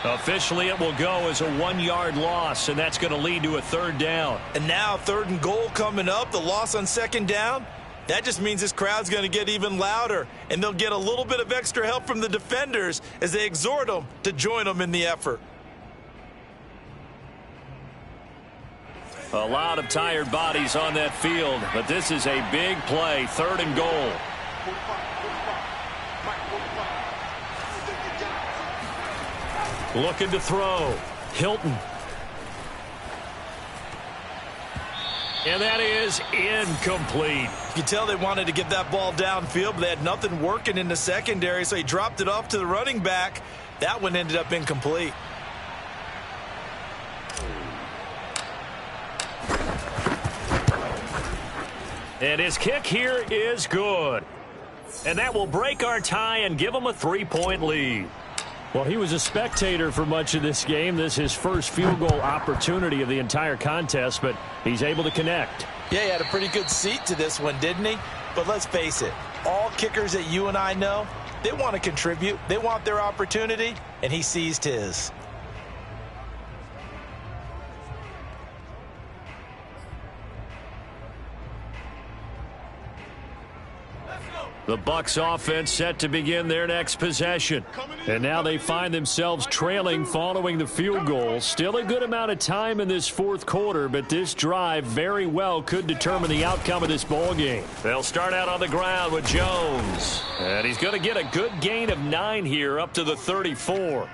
Officially, it will go as a 1-yard loss, and that's going to lead to a 3rd down. And now 3rd and goal coming up, the loss on 2nd down. That just means this crowd's going to get even louder, and they'll get a little bit of extra help from the defenders as they exhort them to join them in the effort. A lot of tired bodies on that field, but this is a big play, 3rd and goal. Looking to throw. Hilton. And that is incomplete. You can tell they wanted to get that ball downfield, but they had nothing working in the secondary, so he dropped it off to the running back. That one ended up incomplete. And his kick here is good. And that will break our tie and give him a 3-point lead. Well, he was a spectator for much of this game. This is his first field goal opportunity of the entire contest, but he's able to connect. Yeah, he had a pretty good seat to this one, didn't he? But let's face it, all kickers that you and I know, they want to contribute. They want their opportunity, and he seized his. Let's go. The Bucs offense set to begin their next possession. And now they find themselves trailing following the field goal. Still a good amount of time in this fourth quarter, but this drive very well could determine the outcome of this ball game. They'll start out on the ground with Jones. And he's going to get a good gain of 9 here up to the 34.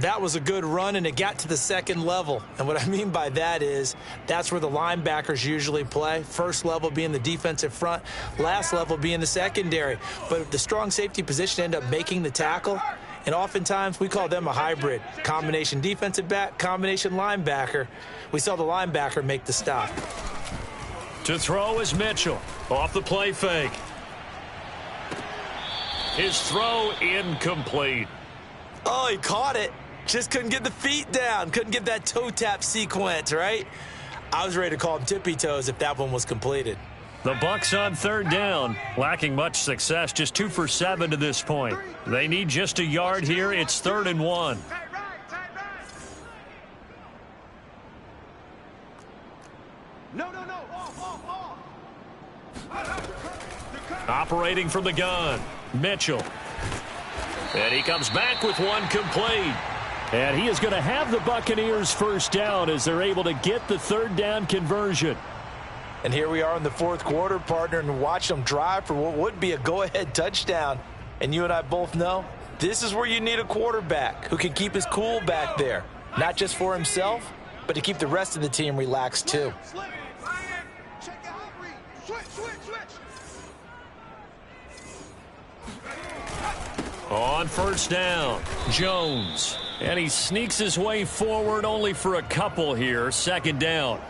That was a good run, and it got to the second level. And what I mean by that is that's where the linebackers usually play. First level being the defensive front, last level being the secondary. But the strong safety position ended up making the tackle, and oftentimes we call them a hybrid. Combination defensive back, combination linebacker. We saw the linebacker make the stop. To throw is Mitchell. Off the play fake. His throw incomplete. Oh, he caught it. Just couldn't get the feet down. Couldn't get that toe tap sequence, right? I was ready to call him tippy toes if that one was completed. The Bucs on third down, lacking much success, just 2 for 7 to this point. They need just a yard here. It's 3rd and 1. No. Operating from the gun, Mitchell. And he comes back with one complete. And he is going to have the Buccaneers first down as they're able to get the third down conversion. And here we are in the fourth quarter, partner, and watch them drive for what would be a go-ahead touchdown. And you and I both know this is where you need a quarterback who can keep his cool back there. Not just for himself, but to keep the rest of the team relaxed too. On first down, Jones. And he sneaks his way forward only for a couple here. Second down.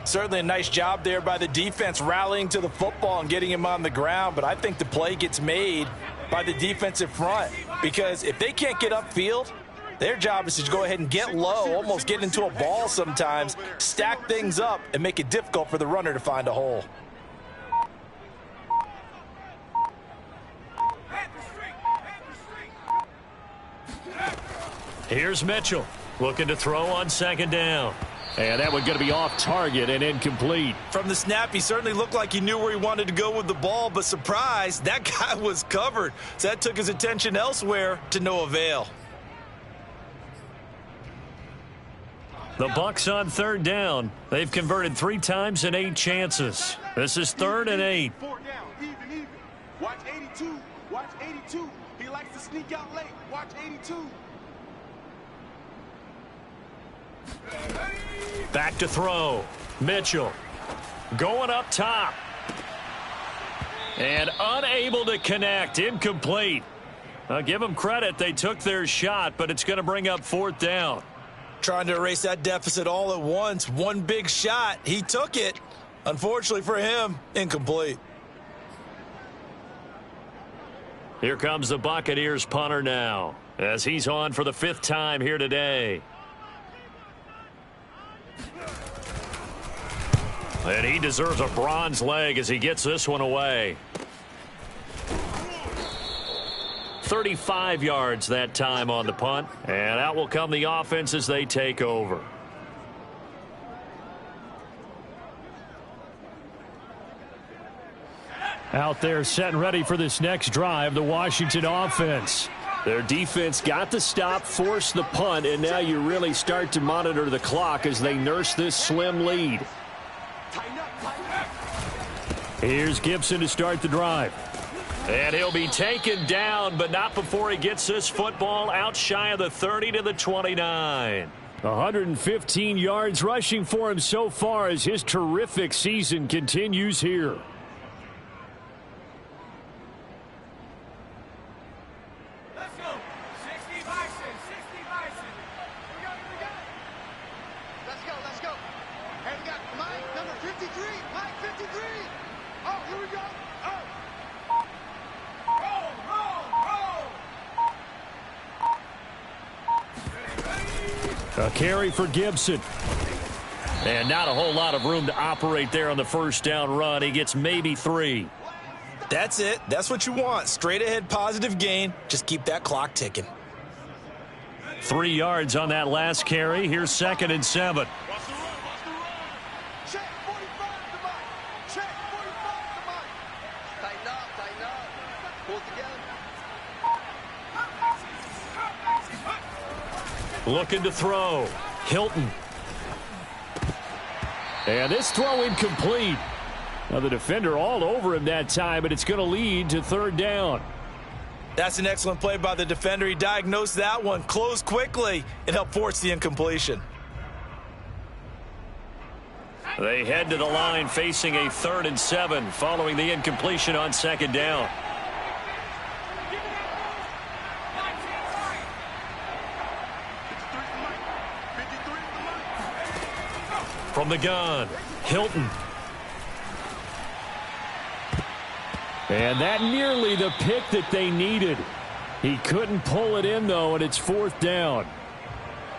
Certainly a nice job there by the defense rallying to the football and getting him on the ground. But I think the play gets made by the defensive front. Because if they can't get upfield, their job is to go ahead and get low, almost get into a ball sometimes, stack things up, and make it difficult for the runner to find a hole. Here's Mitchell looking to throw on second down. And that one's going to be off target and incomplete. From the snap, he certainly looked like he knew where he wanted to go with the ball, but surprise, that guy was covered. So that took his attention elsewhere to no avail. The Bucs on third down. They've converted 3 times in 8 chances. This is 3rd and 8. 4 down, even. Watch 82. Watch 82. He likes to sneak out late. Watch 82. Back to throw. Mitchell going up top. And unable to connect. Incomplete. I'll give them credit. They took their shot, but it's going to bring up 4th down. Trying to erase that deficit all at once. One big shot. He took it. Unfortunately for him, incomplete. Here comes the Buccaneers punter now, as he's on for the 5th time here today. And he deserves a bronze leg as he gets this one away. 35 yards that time on the punt. And out will come the offense as they take over. Out there set and ready for this next drive, the Washington offense. Their defense got the stop, forced the punt, and now you really start to monitor the clock as they nurse this slim lead. Here's Gibson to start the drive. And he'll be taken down, but not before he gets this football out shy of the 30 to the 29. 115 yards rushing for him so far as his terrific season continues here. A carry for Gibson. And not a whole lot of room to operate there on the first down run. He gets maybe 3. That's it. That's what you want. Straight ahead positive gain. Just keep that clock ticking. 3 yards on that last carry. Here's 2nd and 7. Check 45 to Mike. Check 45 to Mike. Tighten up, tighten Looking to throw. Hilton. And this throw incomplete. Now the defender all over him that time, but it's going to lead to third down. That's an excellent play by the defender. He diagnosed that one, closed quickly, and helped force the incompletion. They head to the line facing a 3rd and 7 following the incompletion on 2nd down. From the gun, Hilton. And that nearly the pick that they needed. He couldn't pull it in, though, and it's 4th down.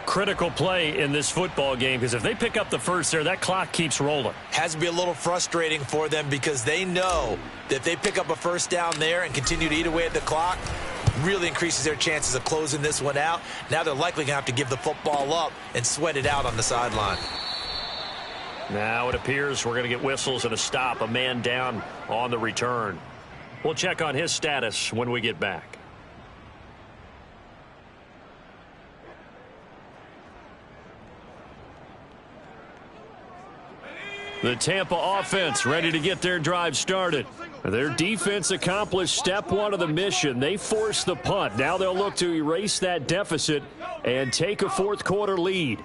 Critical play in this football game, because if they pick up the first there, that clock keeps rolling. Has to be a little frustrating for them because they know that if they pick up a first down there and continue to eat away at the clock, really increases their chances of closing this one out. Now they're likely going to have to give the football up and sweat it out on the sideline. Now it appears we're going to get whistles and a stop, a man down on the return. We'll check on his status when we get back. The Tampa offense ready to get their drive started. Their defense accomplished step 1 of the mission. They forced the punt. Now they'll look to erase that deficit and take a 4th quarter lead.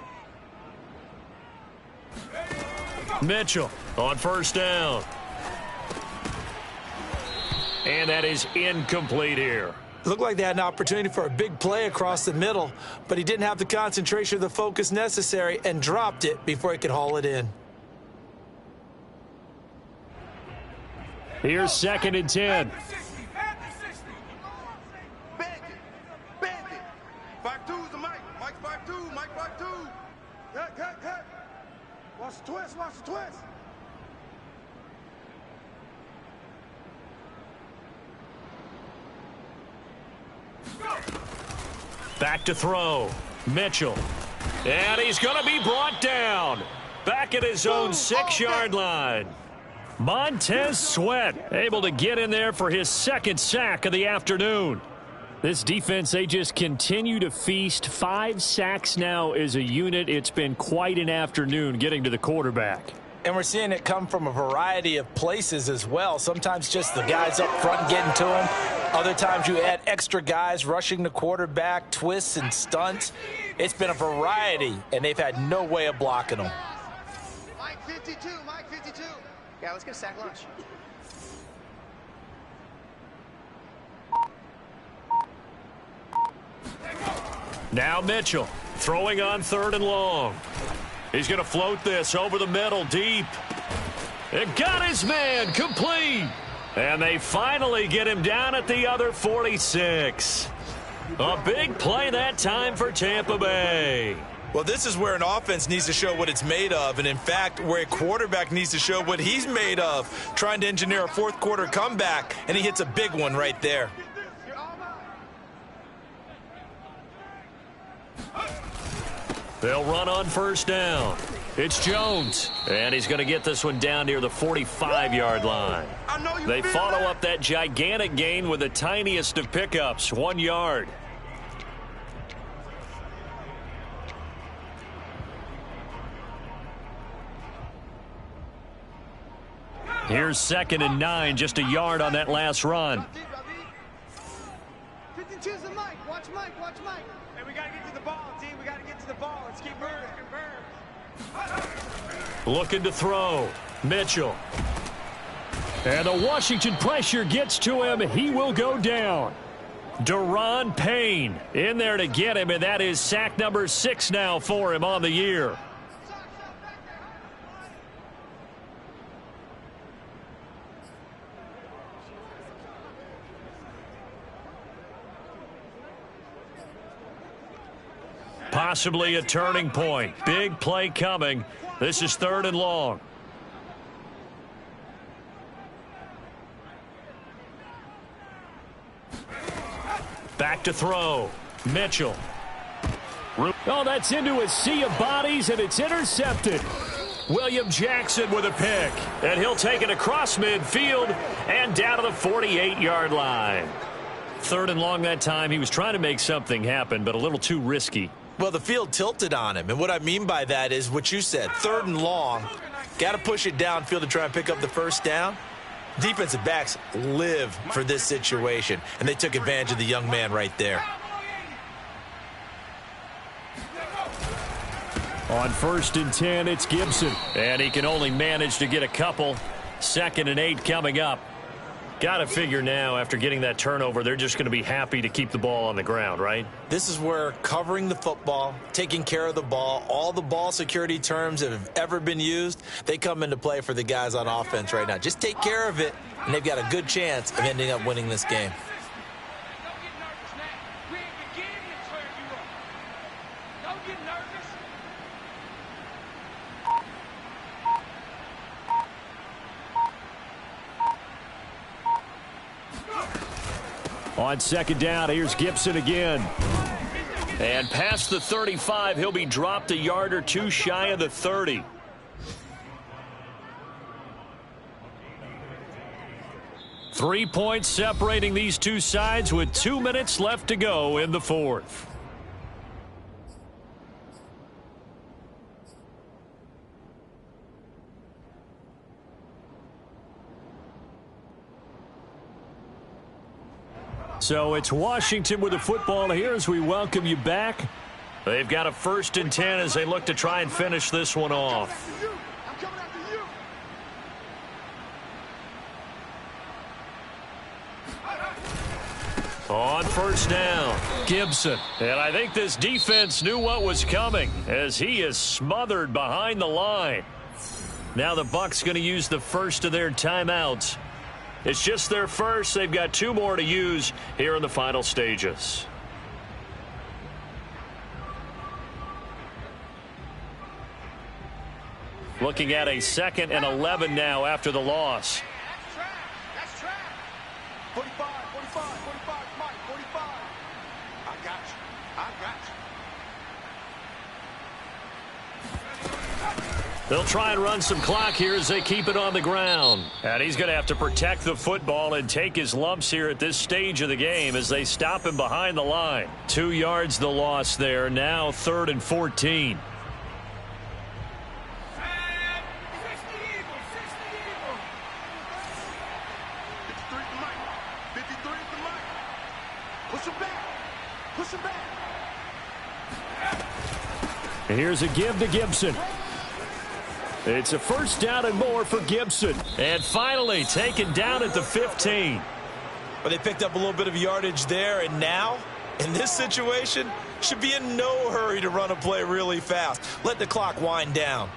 Mitchell on 1st down. And that is incomplete here. Looked like they had an opportunity for a big play across the middle, but he didn't have the concentration or the focus necessary and dropped it before he could haul it in. Here's 2nd and 10. Bandit. 5-2's the Mike. Mike 5-2. Mike 5-2. Cut. Watch the twist. Back to throw. Mitchell. And he's going to be brought down. Back at his own 6-yard line. Montez Sweat able to get in there for his 2nd sack of the afternoon. This defense, they just continue to feast. 5 sacks now as a unit. It's been quite an afternoon getting to the quarterback. And we're seeing it come from a variety of places as well. Sometimes just the guys up front getting to him. Other times you add extra guys rushing the quarterback, twists and stunts. It's been a variety, and they've had no way of blocking them. Mike 52. Yeah, let's get a sack lunch. Now Mitchell throwing on 3rd and long. He's going to float this over the middle deep. It got his man complete. And they finally get him down at the other 46. A big play that time for Tampa Bay. Well, this is where an offense needs to show what it's made of, and in fact, where a quarterback needs to show what he's made of, trying to engineer a 4th quarter comeback, and he hits a big one right there. They'll run on 1st down. It's Jones, and he's going to get this one down near the 45-yard line. They follow up that gigantic gain with the tiniest of pickups, 1 yard. Here's 2nd and 9, just a yard on that last run. 52's the Mike. Watch Mike. Hey, we got to get to the ball, team. We got to get to the ball. Let's keep moving. Looking to throw. Mitchell. And the Washington pressure gets to him. He will go down. Deron Payne in there to get him, and that is sack number 6 now for him on the year. Possibly a turning point. Big play coming. This is 3rd and long. Back to throw. Mitchell. Oh, that's into a sea of bodies, and it's intercepted. William Jackson with a pick. And he'll take it across midfield and down to the 48-yard line. 3rd and long that time. He was trying to make something happen, but a little too risky. Well, the field tilted on him, and what I mean by that is what you said, 3rd and long. Got to push it downfield to try and pick up the first down. Defensive backs live for this situation, and they took advantage of the young man right there. On 1st and 10, it's Gibson. And he can only manage to get a couple. 2nd and 8 coming up. Got to figure now, after getting that turnover, they're just going to be happy to keep the ball on the ground, right? This is where covering the football, taking care of the ball, all the ball security terms that have ever been used, they come into play for the guys on offense right now. Just take care of it, and they've got a good chance of ending up winning this game. On 2nd down, here's Gibson again. And past the 35, he'll be dropped a yard or two shy of the 30. Three points separating these two sides with 2 minutes left to go in the 4th. So it's Washington with the football here as we welcome you back. They've got a 1st and 10 as they look to try and finish this one off. On 1st down, Gibson. And I think this defense knew what was coming as he is smothered behind the line. Now the Bucs going to use the first of their timeouts. It's just their first. They've got 2 more to use here in the final stages. Looking at a 2nd and 11 now after the loss. That's track. 45, 45, 45, Mike, 45. I got you. They'll try and run some clock here as they keep it on the ground. And he's going to have to protect the football and take his lumps here at this stage of the game as they stop him behind the line. 2 yards the loss there. Now 3rd and 14. And here's a give to Gibson. It's a 1st down and more for Gibson. And finally taken down at the 15. But they picked up a little bit of yardage there, and now, in this situation, should be in no hurry to run a play really fast. Let the clock wind down.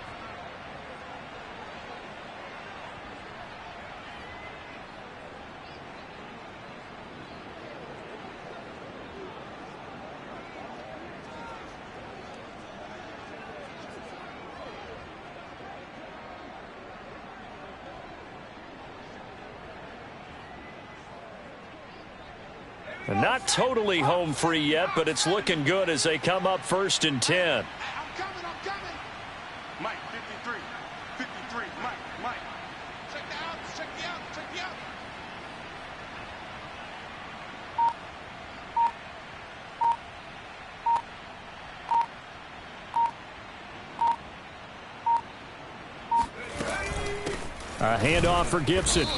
And not totally home free yet, but it's looking good as they come up 1st and 10. I'm coming. Mike, 53, Mike. Check the outs, check the outs. A handoff for Gibson.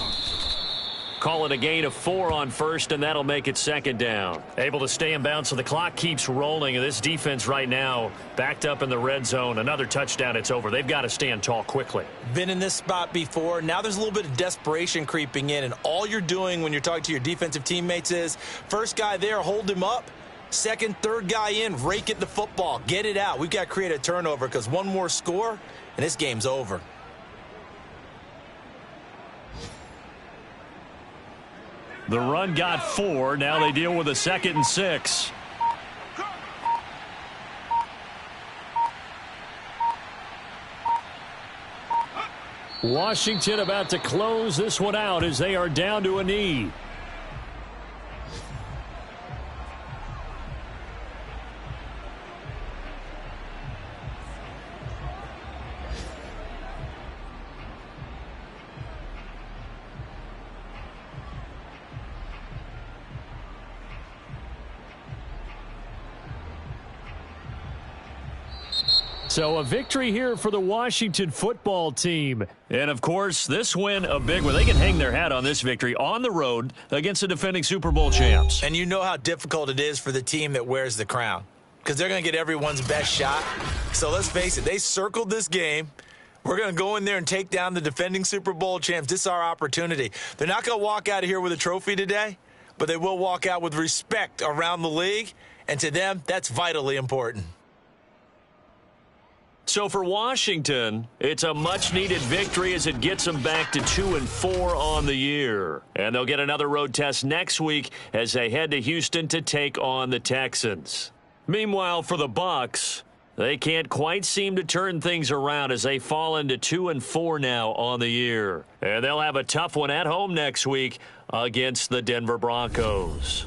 Call it a gain of 4 on 1st, and that'll make it 2nd down. Able to stay in bounds, so the clock keeps rolling, and this defense right now backed up in the red zone. Another touchdown, it's over. They've got to stand tall quickly. Been in this spot before. Now there's a little bit of desperation creeping in, and all you're doing when you're talking to your defensive teammates is, first guy there, hold him up. 2nd, 3rd guy in, rake at the football. Get it out. We've got to create a turnover because one more score, and this game's over. The run got 4. Now they deal with a 2nd and 6. Washington about to close this one out as they are down to a knee. So a victory here for the Washington football team. And, of course, this win a big one. They can hang their hat on this victory on the road against the defending Super Bowl champs. And you know how difficult it is for the team that wears the crown because they're going to get everyone's best shot. So let's face it, they circled this game. We're going to go in there and take down the defending Super Bowl champs. This is our opportunity. They're not going to walk out of here with a trophy today, but they will walk out with respect around the league. And to them, that's vitally important. So for Washington, it's a much-needed victory as it gets them back to 2-4 on the year. And they'll get another road test next week as they head to Houston to take on the Texans. Meanwhile, for the Bucs, they can't quite seem to turn things around as they fall into 2-4 now on the year. And they'll have a tough one at home next week against the Denver Broncos.